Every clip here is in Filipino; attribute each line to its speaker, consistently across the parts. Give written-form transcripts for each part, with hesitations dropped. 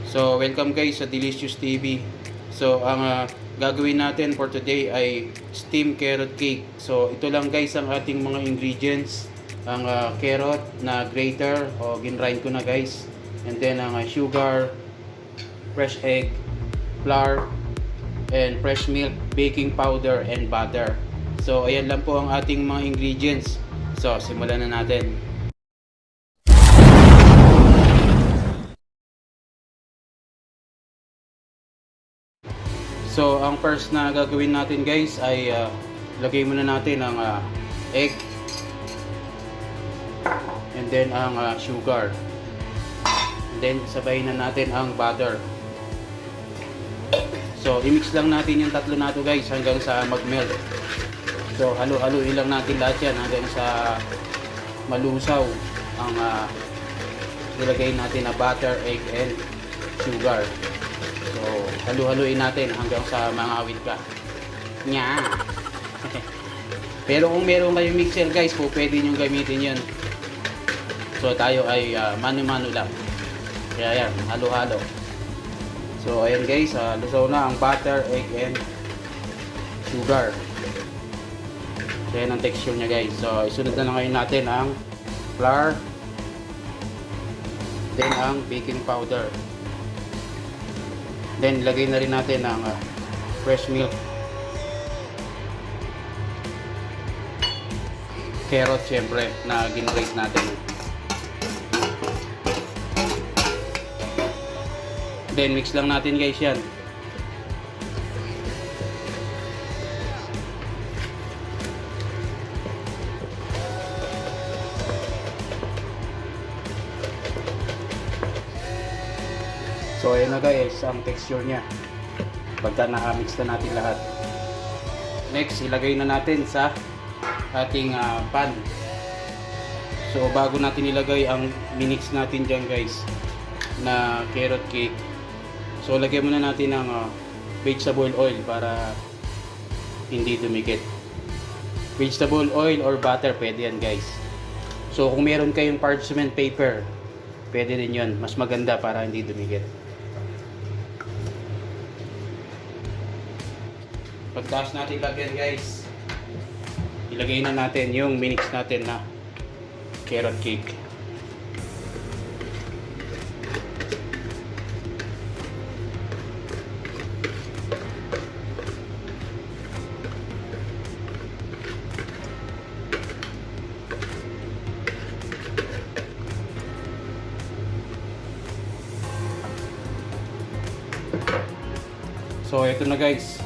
Speaker 1: So, welcome guys sa Delicious TV. So, ang gagawin natin for today ay steamed carrot cake. So, ito lang guys ang ating mga ingredients. Ang carrot na grater o ginrind ko na guys. And then ang sugar, fresh egg, flour, and fresh milk, baking powder, and butter. So, ayan lang po ang ating mga ingredients. So, simulan na natin. So, ang first na gagawin natin guys ay lagay muna natin ang egg and then ang sugar, and then sabayin na natin ang butter. So, i-mix lang natin yung tatlo na to guys hanggang sa mag-melt. So, halo-haluin lang natin lahat yan hanggang sa malusaw ang ilagay natin na butter, egg, and sugar. So, halu-haluin natin hanggang sa mangawit ka. Nya. Pero kung meron kayong mixer guys, po pwede nyo gamitin yun. So, tayo ay mano-mano lang. Kaya yan, halo-halo. So, ayan guys, lusaw na ang butter, egg, and sugar. So, yan ang texture nya guys. So, isunod na lang ngayon natin ang flour, then ang baking powder. Then, lagay na rin natin ang fresh milk, carrot syempre na ginrate natin. Then, mix lang natin guys yan. So, ayan na guys ang texture nya pagka na-mix na natin lahat. Next, ilagay na natin sa ating pan. So, bago natin ilagay ang minix natin dyan guys na carrot cake, so lagyan muna natin ng vegetable oil para hindi dumikit. Vegetable oil or butter, pwede yan guys. So, kung meron kayong parchment paper, pwede din yun, mas maganda para hindi dumikit. Pagkatapos natin lagyan guys, ilagay na natin yung minix natin na carrot cake. So ito na guys.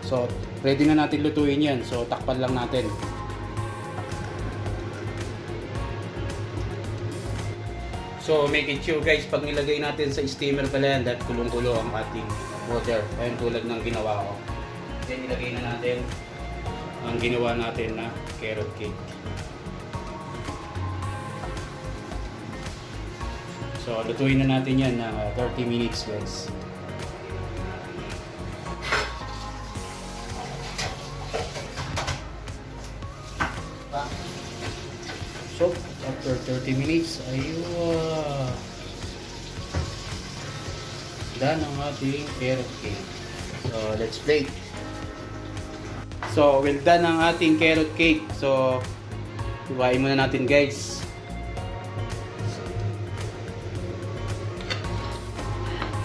Speaker 1: So, ready na natin lutuin yan. So, takpan lang natin. So, make it sure guys, pag nilagay natin sa steamer pala yan, dahil kulong-kulo ang ating water. Ayun, tulad ng ginawa ko. Then, ilagay na natin ang ginawa natin na carrot cake. So, lutuin na natin yan na 30 minutes guys. So, after 30 minutes, done ang ating carrot cake. So, let's plate. So, well done ang ating carrot cake. So, iwain muna natin guys.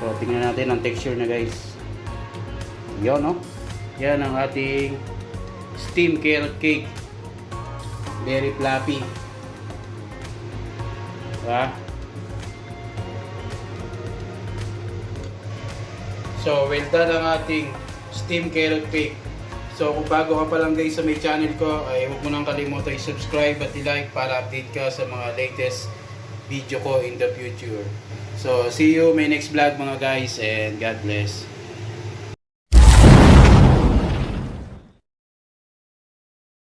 Speaker 1: So, tingnan natin ang texture na guys. Yan, no? Yan ang ating steamed carrot cake. Very fluffy. Diba? So, well done ang ating steamed carrot cake. So, kung bago ka pa lang guys sa may channel ko, ay huwag mo nang kalimutan i-subscribe at i-like para update ka sa mga latest video ko in the future. So, see you may next vlog mga guys, and God bless.